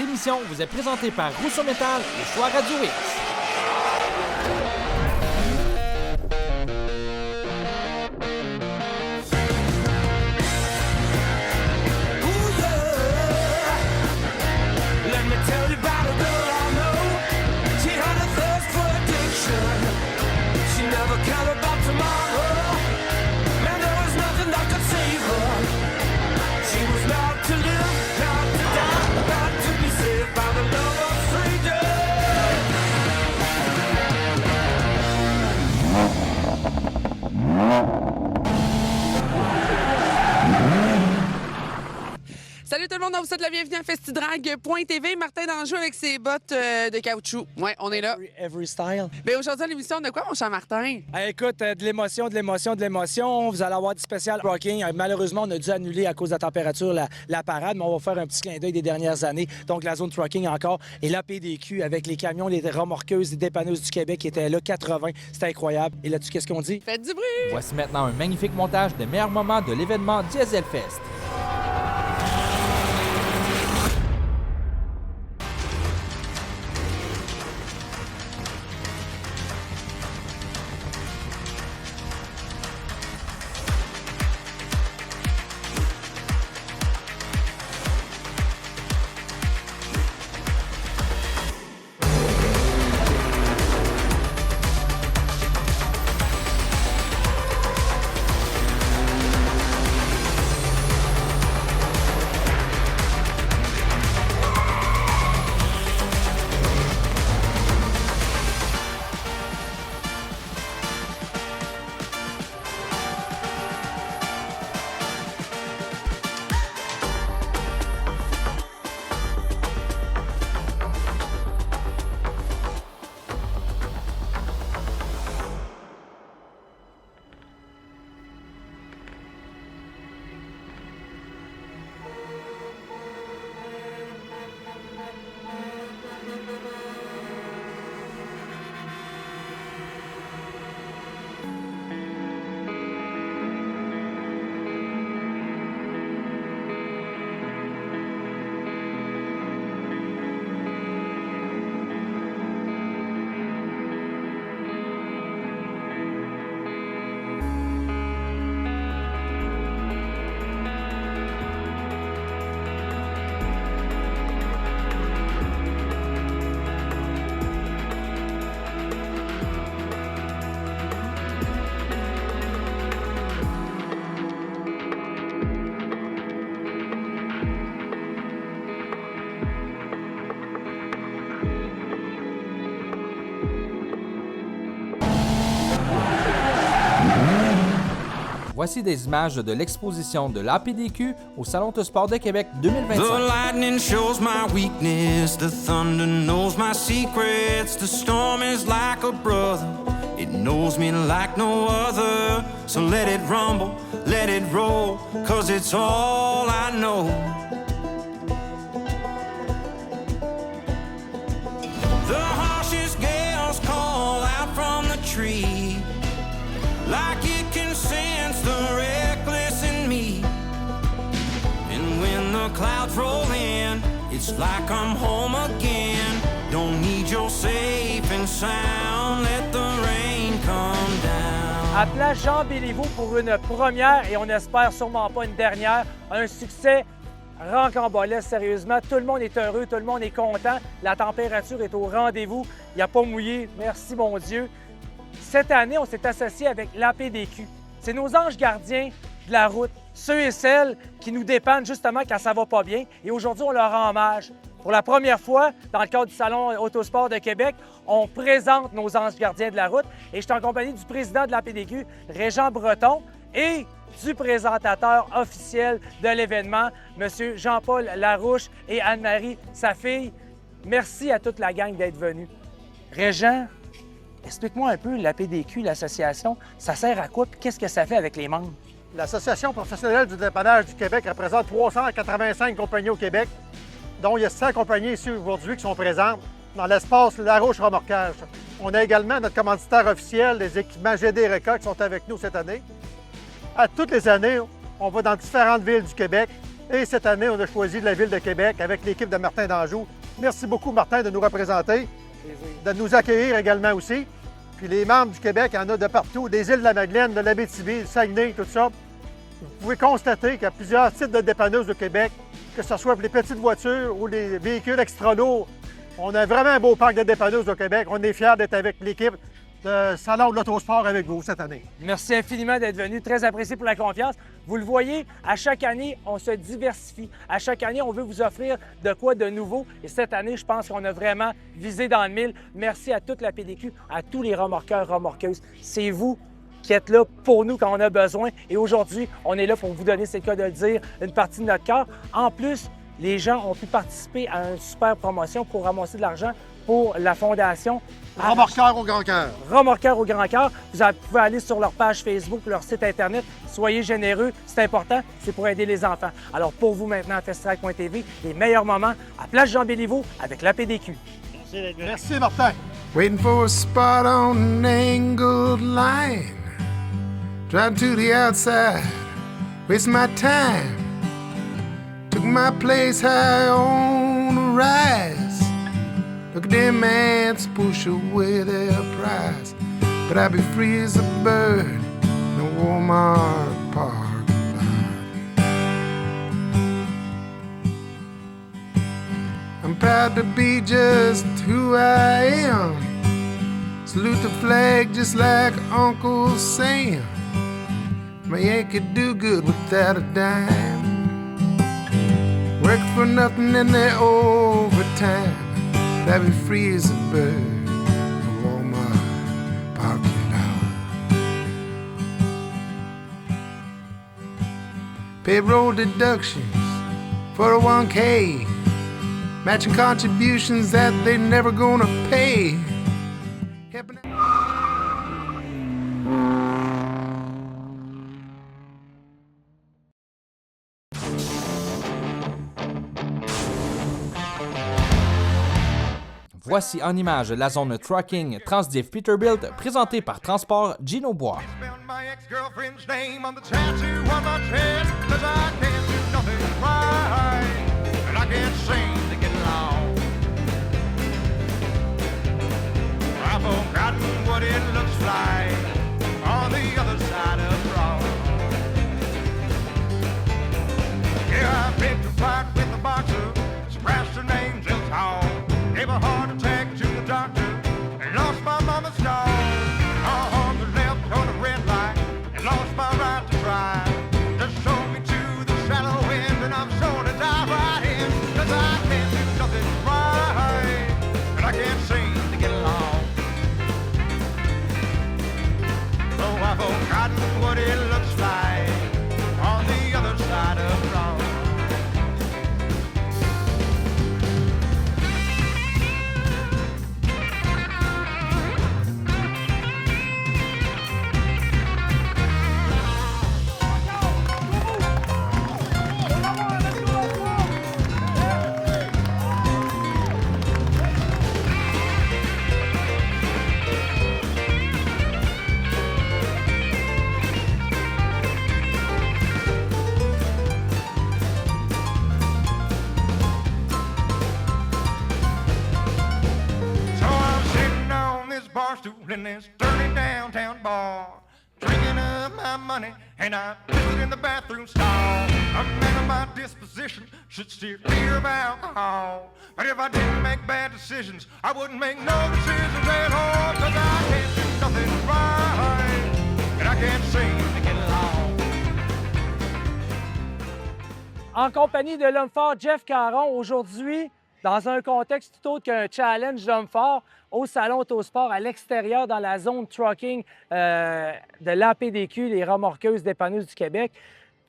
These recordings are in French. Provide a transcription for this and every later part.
Cette émission vous est présentée par Rousseau Métal et Choix Radio X. Salut tout le monde, on vous souhaite la bienvenue à Festidrag.tv. Martin Danjou avec ses bottes de caoutchouc. Ouais, on est là. Every style. Mais aujourd'hui, à l'émission, on a quoi, mon cher Martin? Écoute, de l'émotion. Vous allez avoir du spécial rocking. Malheureusement, on a dû annuler à cause de la température la parade, mais on va faire un petit clin d'œil des dernières années. Donc, la zone trucking encore. Et la PDQ avec les camions, les remorqueuses, les dépanneuses du Québec qui étaient là, 80. C'était incroyable. Et là-dessus, qu'est-ce qu'on dit? Faites du bruit! Voici maintenant un magnifique montage des meilleurs moments de l'événement Diesel Fest. Voici des images de l'exposition de l'APDQ au Salon Autosport de Québec 2025. The lightning shows my weakness, the thunder knows my secrets, the storm is like a brother, it knows me like no other, so let it rumble, let it roll, cause it's all I know. The harshest gales call out from the tree, like it can sense the reckless in me. And when the clouds roll in, it's like I'm home again. Don't need your safe and sound, let the rain come down. À Place Jean Béliveau pour une première et on espère sûrement pas une dernière. Un succès rocambolesque, sérieusement. Tout le monde est heureux, tout le monde est content. La température est au rendez-vous. Il n'y a pas mouillé. Merci, mon Dieu. Cette année, on s'est associé avec l'APDQ. C'est nos anges gardiens de la route, ceux et celles qui nous dépannent justement quand ça va pas bien. Et aujourd'hui, on leur rend hommage. Pour la première fois, dans le cadre du Salon Autosport de Québec, on présente nos anges gardiens de la route. Et je suis en compagnie du président de l'APDQ, Régent Breton, et du présentateur officiel de l'événement, M. Jean-Paul Larouche et Anne-Marie, sa fille. Merci à toute la gang d'être venus. Régent, explique-moi un peu, l'APDQ, l'association, ça sert à quoi et qu'est-ce que ça fait avec les membres? L'Association professionnelle du dépannage du Québec représente 385 compagnies au Québec, dont il y a 100 compagnies ici aujourd'hui qui sont présentes dans l'espace Larouche Remorquage. On a également notre commanditaire officiel, les équipements GD Reca qui sont avec nous cette année. À toutes les années, on va dans différentes villes du Québec Et cette année, on a choisi la Ville de Québec avec l'équipe de Martin d'Anjou. Merci beaucoup, Martin, de nous représenter, de nous accueillir également aussi. Puis les membres du Québec, il y en a de partout, des îles de la Madeleine, de l'Abitibi, du Saguenay, tout ça. Vous pouvez constater qu'il y a plusieurs types de dépanneuses au Québec, que ce soit pour les petites voitures ou les véhicules extra lourds. On a vraiment un beau parc de dépanneuses au Québec. On est fiers d'être avec l'équipe de Salon de l'Autosport avec vous cette année. Merci infiniment d'être venu. Très apprécié pour la confiance. Vous le voyez, à chaque année, on se diversifie. À chaque année, on veut vous offrir de quoi de nouveau. Et cette année, je pense qu'on a vraiment visé dans le mille. Merci à toute la PDQ, à tous les remorqueurs, remorqueuses. C'est vous qui êtes là pour nous quand on a besoin. Et aujourd'hui, on est là pour vous donner, c'est le cas de le dire, une partie de notre cœur. En plus, les gens ont pu participer à une super promotion pour ramasser de l'argent pour la fondation Remorqueurs au grand cœur. Remorqueurs au grand cœur. Vous pouvez aller sur leur page Facebook, leur site Internet. Soyez généreux, c'est important, c'est pour aider les enfants. Alors pour vous maintenant à festidrag.tv, les meilleurs moments à Place Jean-Béliveau avec la PDQ. Merci, Martin. Waiting for a spot on an angled line. Drive to the outside, waste my time. Took my place high on the rise. Look at them ants push away their prize. But I'd be free as a bird in a Walmart parking lot. I'm proud to be just who I am. Salute the flag just like Uncle Sam. My Yankee do good without a dime. Work for nothing in their overtime. But I'd be free as a bird in a Walmart parking lot. Payroll deductions for a 1K. Matching contributions that they never gonna pay. Voici en image la zone trucking Transdiff Peterbilt présentée par Transport Gino Bois. Spell my ex-girlfriend's name on the tattoo on my chest, 'cause I can't do nothing right, and I can't seem to get along. I've forgotten what it looks like on the other side of wrong. Yeah, I picked a fight with the boxer, scratched her name till tall, gave a heart attack to the doctor, and lost my mama's dog. On the left on the red light, and lost my right to drive. Just showed me to the shallow end, and I'm sure to die right in, 'cause I can't do nothing right, and I can't seem to get along. So I've forgotten what it looks like on the other side of wrong. In this dirty downtown bar, drinking up my money, and I visit in the bathroom stall. A man of my disposition should steer clear of alcohol. But if I didn't make bad decisions, I wouldn't make no decisions at all, 'cause I can't do nothing right, and I can't seem to get along. En compagnie de l'homme fort Jeff Caron, aujourd'hui, dans un contexte tout autre qu'un challenge d'homme fort, au Salon Autosport, à l'extérieur, dans la zone trucking de l'APDQ, les remorqueuses dépanneuses du Québec.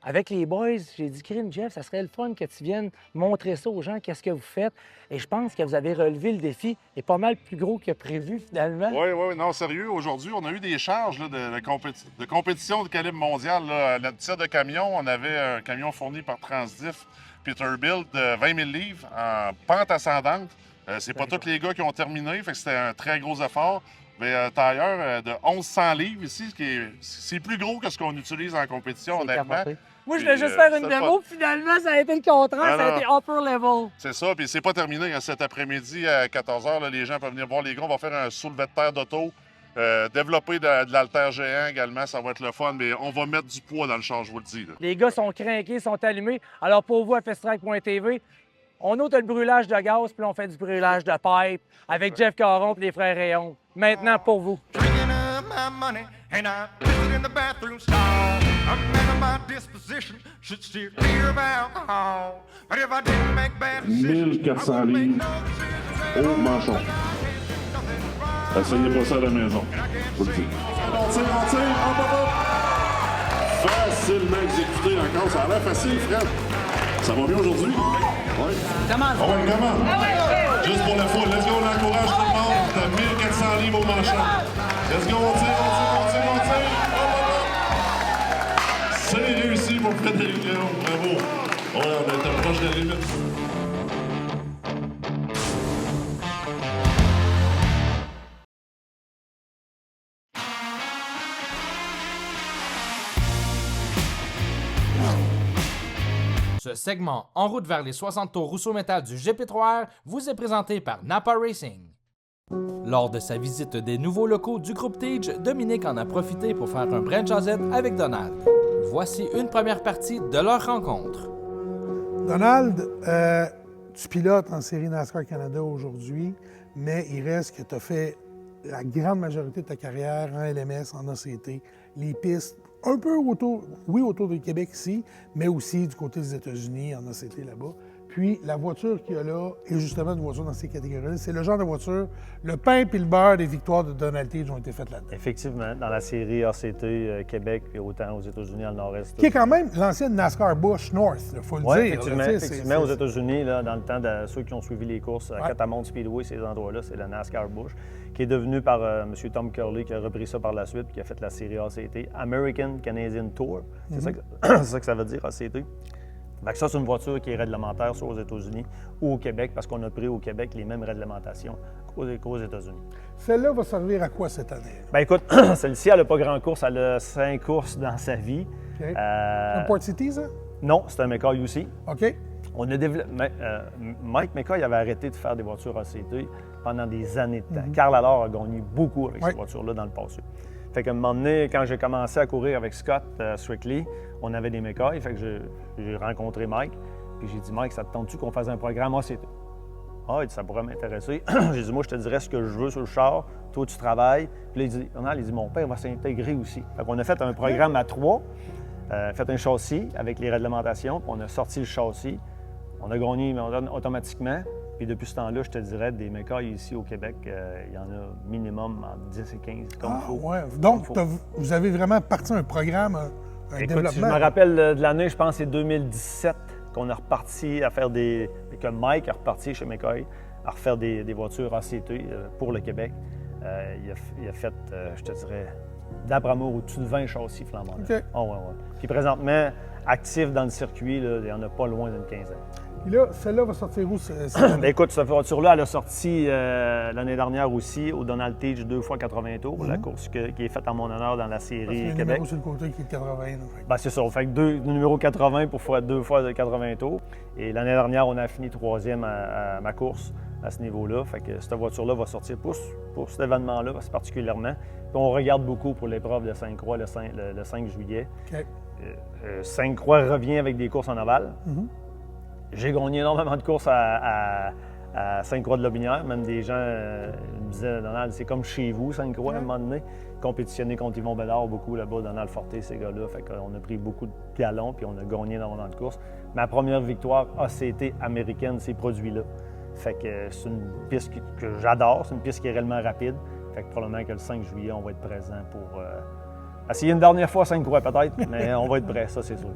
Avec les boys, j'ai dit, Crime, Jeff, ça serait le fun que tu viennes montrer ça aux gens, qu'est-ce que vous faites. Et je pense que vous avez relevé le défi et pas mal plus gros que prévu, finalement. Oui, non, sérieux. Aujourd'hui, on a eu des charges là, de compétition de calibre mondial. Là. Notre tir de camion, on avait un camion fourni par Transdiff Peterbilt de 20 000 livres en pente ascendante. C'est pas tous les gars qui ont terminé, fait que c'était un très gros effort. Mais tailleur de 1100 livres ici, c'est plus gros que ce qu'on utilise en compétition, honnêtement. Moi, je Puis, voulais juste faire une c'était démo, puis finalement, ça a été le contraire, Ah, ça a non. été upper level. C'est ça, puis c'est pas terminé. Hein. Cet après-midi, à 14h, les gens peuvent venir voir les gars. On va faire un soulevé de terre d'auto, développer de l'haltère géant également. Ça va être le fun, mais on va mettre du poids dans le char, je vous le dis. Là. Les gars sont craqués, sont allumés. Alors, pour vous, à festitrack.tv, on ôte le brûlage de gaz, puis on fait du brûlage de pipe avec Jeff Caron et les frères Rayon. Maintenant, pour vous. Drinking up my money and I pissed in the bathroom stall. A man of my disposition should steer clear of alcohol. But if I didn't make bad decisions, 1400 livres au manchon. Essayez pas ça à la maison, je vous le dis. On tire, hop, hop, hop. Facilement exécuté encore, ça a l'air facile, Fred. Ça va bien aujourd'hui? Oui. Comment? On va une commande. Juste pour la foule, let's go, on encourage tout le monde. T'as 1400 livres au manchon. Let's go, on tire. Hop, hop, hop. C'est réussi pour Frédéric Léon, bravo. Ouais, on était proche de la limite. Ce segment en route vers les 60 tours Rousseau Métal du GP3R vous est présenté par Napa Racing. Lors de sa visite des nouveaux locaux du groupe Tige, Dominique en a profité pour faire un brin de jasette avec Donald. Voici une première partie de leur rencontre. Donald, tu pilotes en série NASCAR Canada aujourd'hui, mais il reste que tu as fait la grande majorité de ta carrière en LMS, en ACT, les pistes un peu autour du Québec ici, mais aussi du côté des États-Unis, en ACT là-bas. Puis la voiture qu'il y a là est justement une voiture dans ces catégories-là. C'est le genre de voiture, le pain et le beurre des victoires de Donald Tige ont été faites là-dedans. Effectivement, dans la série ACT Québec et autant aux États-Unis, dans le Nord-Est. Qui est quand même l'ancienne NASCAR Busch North, il faut le dire. Effectivement, aux États-Unis, là, dans le temps de ceux qui ont suivi les courses à Catamount Speedway, ces endroits-là, c'est la NASCAR Busch, qui est devenu par M. Tom Curley, qui a repris ça par la suite, puis qui a fait la série ACT, American Canadian Tour. C'est ça que ça veut dire, ACT. Fait que ça, c'est une voiture qui est réglementaire soit aux États-Unis ou au Québec, parce qu'on a pris au Québec les mêmes réglementations qu'aux États-Unis. Celle-là va servir à quoi cette année? Bien, écoute, celle-ci, elle n'a pas grand course. Elle a 5 courses dans sa vie. Okay. Un Port City, ça? Non, c'est un McCoy aussi. OK. On a développé... Mike McCoy avait arrêté de faire des voitures ACT pendant des années de temps. Carl Allard a gagné beaucoup avec ces voitures-là dans le passé. Fait qu'à un moment donné, quand j'ai commencé à courir avec Scott Strictly, on avait des McCoy. Fait que j'ai rencontré Mike. Puis j'ai dit, Mike, ça te tente-tu qu'on fasse un programme ACT? Ah, il dit, ça pourrait m'intéresser. J'ai dit, moi, je te dirais ce que je veux sur le char. Toi, tu travailles. Puis là, il dit, mon père va s'intégrer aussi. Fait qu'on a fait un programme à 3, fait un châssis avec les réglementations. Puis on a sorti le châssis. On a gagné automatiquement. Puis depuis ce temps-là, je te dirais, des McCoy ici au Québec, il y en a minimum entre 10 et 15, comme il faut. Ouais. Donc, vous avez vraiment parti un programme, un développement. Si je me rappelle de l'année, je pense que c'est 2017 qu'on a reparti à faire que Mike a reparti chez McCoy à refaire des voitures ACT pour le Québec. Il a fait, je te dirais, d'après moi, au-dessus de 20 châssis flambants. OK. Oh, ouais. Puis présentement, actif dans le circuit, là, il y en a pas loin d'une quinzaine. Puis là, celle-là va sortir où? Écoute, cette voiture-là, elle a sorti l'année dernière aussi au Donald Tige 2x80 tours, la course qui est faite en mon honneur dans la série Québec. Numéro sur le côté qui est 80. Ben, c'est ça. Fait que numéro 80 pour faire 2 fois de 80 tours. Et l'année dernière, on a fini 3e à ma course à ce niveau-là. Fait que cette voiture-là va sortir pour cet événement-là particulièrement. Puis on regarde beaucoup pour l'épreuve de Sainte-Croix le 5 juillet. OK. Sainte-Croix revient avec des courses en aval. J'ai gagné énormément de courses à Sainte-Croix-de-Lobinière. Même des gens me disaient, Donald, c'est comme chez vous, Sainte-Croix, à un moment donné. Compétitionné contre Yvon Bédard beaucoup là-bas, Donald Forté, ces gars-là. Fait qu'on a pris beaucoup de galons puis on a gagné énormément de courses. Ma première victoire ACT américaine, ces produits-là. Fait que c'est une piste que j'adore. C'est une piste qui est réellement rapide. Fait que probablement que le 5 juillet, on va être présent pour essayer une dernière fois à Sainte-Croix peut-être, mais on va être prêt, ça c'est sûr.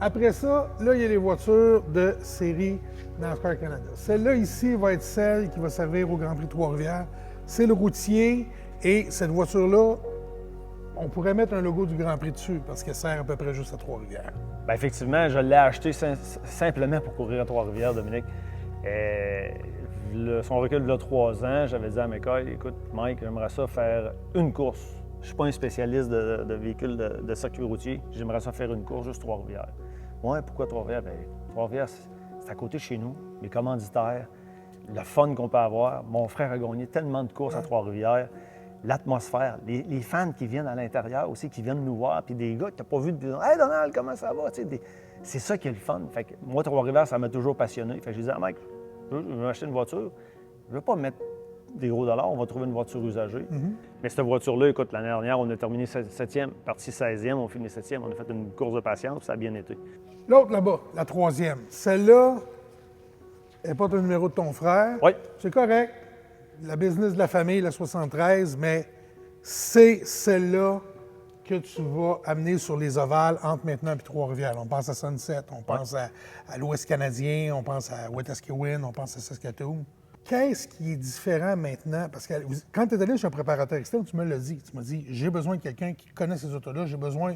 Après ça, là, il y a les voitures de série NASCAR Canada. Celle-là ici va être celle qui va servir au Grand Prix de Trois-Rivières. C'est le routier et cette voiture-là, on pourrait mettre un logo du Grand Prix dessus parce qu'elle sert à peu près juste à Trois-Rivières. Bien, effectivement, je l'ai acheté simplement pour courir à Trois-Rivières, Dominique. Son recul de 3 ans, j'avais dit à McCoy, écoute, Mike, j'aimerais ça faire une course je suis pas un spécialiste de véhicules de circuit routier. J'aimerais ça faire une course juste Trois-Rivières. Ouais, pourquoi Trois-Rivières? Bien, Trois-Rivières, c'est à côté de chez nous, les commanditaires, le fun qu'on peut avoir. Mon frère a gagné tellement de courses à Trois-Rivières. L'atmosphère, les fans qui viennent à l'intérieur aussi, qui viennent nous voir, puis des gars que tu n'as pas vu depuis longtemps. Hey Donald, comment ça va? C'est ça qui est le fun. Fait que moi, Trois-Rivières, ça m'a toujours passionné. Fait que je disais, Mike, je veux acheter une voiture. Je veux pas mettre des gros dollars, on va trouver une voiture usagée. Mais cette voiture-là, écoute, l'année dernière, on a terminé 7e, parti 16e, on finit 7e, on a fait une course de patience, puis ça a bien été. L'autre là-bas, la 3e, celle-là n'est pas ton numéro de ton frère. Oui. C'est correct. La business de la famille, la 73, mais c'est celle-là que tu vas amener sur les ovales entre maintenant et Trois-Rivières. On pense à Sunset, on pense à l'Ouest canadien, on pense à Wetaskiwin, on pense à Saskatoon. Qu'est-ce qui est différent maintenant? Parce que quand tu es allé chez un préparateur externe, tu me l'as dit. Tu m'as dit, j'ai besoin de quelqu'un qui connaît ces autos-là, j'ai besoin...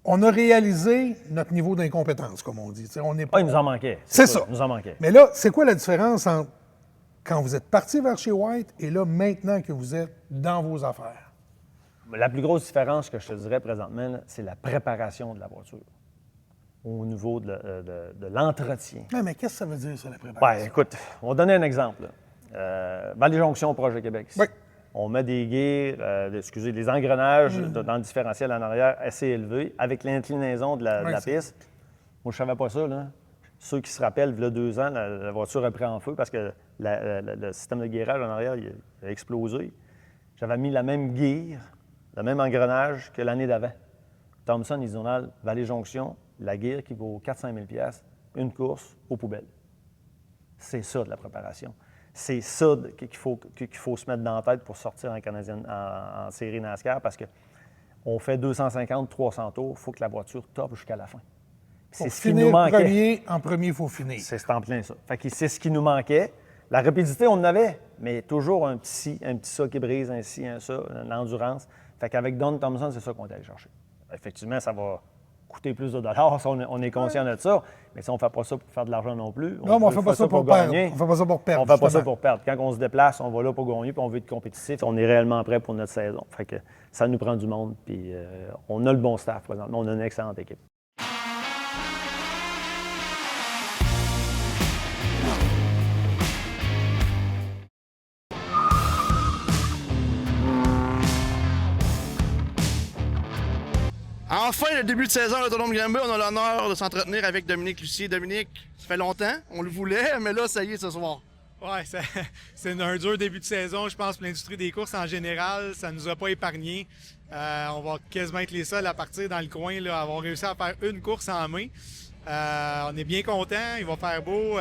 On a réalisé notre niveau d'incompétence, comme on dit. On n'est pas... il nous en manquait. C'est ça. Il nous en manquait. Mais là, c'est quoi la différence entre quand vous êtes parti vers chez White et là, maintenant que vous êtes dans vos affaires? La plus grosse différence que je te dirais présentement, là, c'est la préparation de la voiture au niveau de l'entretien. Non, mais qu'est-ce que ça veut dire, ça, la préparation? Bien, écoute, on va donner un exemple. Vallée-Jonction, Projet Québec. Ici. Oui. On met des gears, des engrenages dans le différentiel en arrière assez élevés avec l'inclinaison de la piste. Moi, je savais pas ça, là. Ceux qui se rappellent, il y a 2 ans, la voiture a pris en feu parce que le système de guérage en arrière il a explosé. J'avais mis la même gear, le même engrenage que l'année d'avant. Thomson, ils ont Vallée-Jonction, la gear qui vaut 400 000 $, une course aux poubelles. C'est ça de la préparation. C'est ça qu'il faut se mettre dans la tête pour sortir en série NASCAR parce qu'on fait 250-300 tours, il faut que la voiture top jusqu'à la fin. C'est ce qui nous manquait. En premier, il faut finir. C'est en plein ça. Fait que c'est ce qui nous manquait. La rapidité, on en avait, mais toujours un petit ça qui brise, un ci, un ça, l'endurance. Fait qu'avec Don Thomson, c'est ça qu'on est allé chercher. Effectivement, ça va coûter plus de dollars, on est conscient de ça, mais si on ne fait pas ça pour faire de l'argent non plus. Non, mais on ne fait pas ça pour perdre. On ne fait pas ça pour perdre. On ne fait pas ça pour perdre. Quand on se déplace, on va là pour gagner, puis on veut être compétitif. On est réellement prêt pour notre saison. Fait que ça nous prend du monde, puis on a le bon staff présentement. On a une excellente équipe. Enfin, le début de saison à l'Autonome Granby, on a l'honneur de s'entretenir avec Dominique Lucier. Dominique, ça fait longtemps, on le voulait, mais là, ça y est ce soir. Ouais, c'est un dur début de saison. Je pense que l'industrie des courses en général, ça ne nous a pas épargnés. On va quasiment être les seuls à partir dans le coin, là, avoir réussi à faire une course en main. On est bien contents, il va faire beau.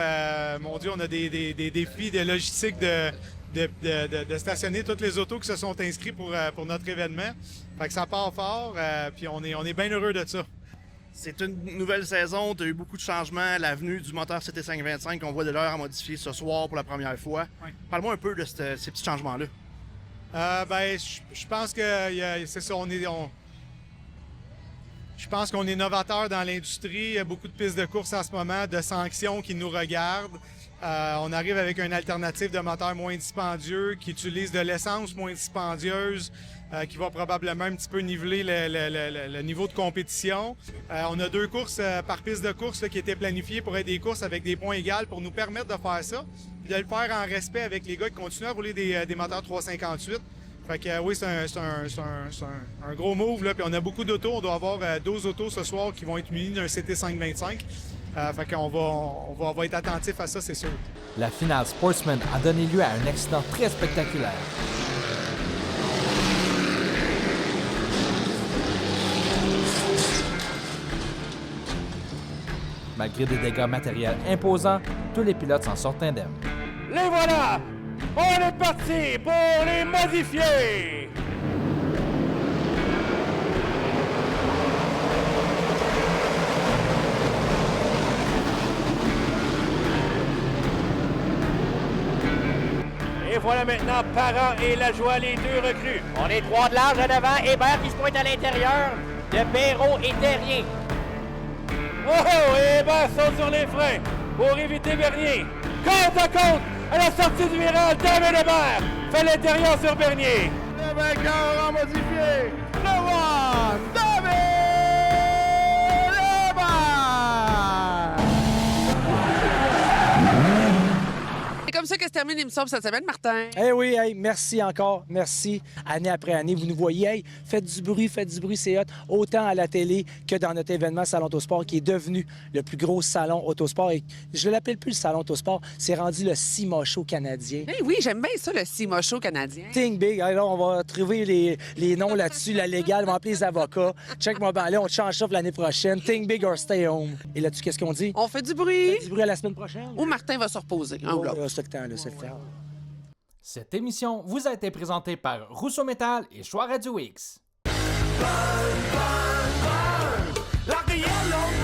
Mon Dieu, on a des défis de logistique de stationner toutes les autos qui se sont inscrits pour notre événement. Fait que ça part fort, puis on est bien heureux de ça. C'est une nouvelle saison, tu as eu beaucoup de changements, l'avenue du moteur CT525 qu'on voit de l'heure à modifier ce soir pour la première fois. Oui. Parle-moi un peu de ces petits changements-là. Je pense que c'est ça, je pense qu'on est novateur dans l'industrie. Il y a beaucoup de pistes de course en ce moment, de sanctions qui nous regardent. On arrive avec une alternative de moteur moins dispendieux, qui utilise de l'essence moins dispendieuse, qui va probablement un petit peu niveler le niveau de compétition. On a 2 courses par piste de course là, qui étaient planifiées pour être des courses avec des points égaux pour nous permettre de faire ça, puis de le faire en respect avec les gars qui continuent à rouler des moteurs 358. Fait que oui, c'est un gros move, là, puis on a beaucoup d'autos. On doit avoir 12 autos ce soir qui vont être munis d'un CT525. Fait qu'on va être attentif à ça, c'est sûr. La finale Sportsman a donné lieu à un accident très spectaculaire. Malgré des dégâts matériels imposants, tous les pilotes s'en sortent indemnes. Les voilà! On est parti pour les modifier! Et voilà maintenant Parent et Lajoie, les 2 recrues. On est 3 de large à devant, Hébert qui se pointe à l'intérieur, de Perrault et Terrien. Oh, et Hébert saute sur les freins pour éviter Bernier. Côte à côte à la sortie du virage, David Hébert fait l'intérieur sur Bernier. vainqueur en modifié, le roi David Hébert! C'est comme ça que se termine l'émission pour cette semaine, Martin. Eh oui, hey, merci encore, merci. Année après année, vous nous voyez, hey, faites du bruit, c'est hot, autant à la télé que dans notre événement Salon Autosport, qui est devenu le plus gros salon autosport. Et je ne l'appelle plus le Salon Autosport, c'est rendu le SEMA Show canadien. Eh oui, j'aime bien ça, le SEMA Show canadien. Think big. Alors, on va trouver les noms là-dessus, la légale, on va appeler les avocats. Check-moi bien, là, on change ça pour l'année prochaine. Think big or stay home. Et là-dessus, qu'est-ce qu'on dit? On fait du bruit. Du bruit à la semaine prochaine. Ou Martin va se reposer. En bloc. C'est le temps, là, c'est le temps. Cette émission vous a été présentée par Rousseau Métal et Choix Radio X. Like a yellow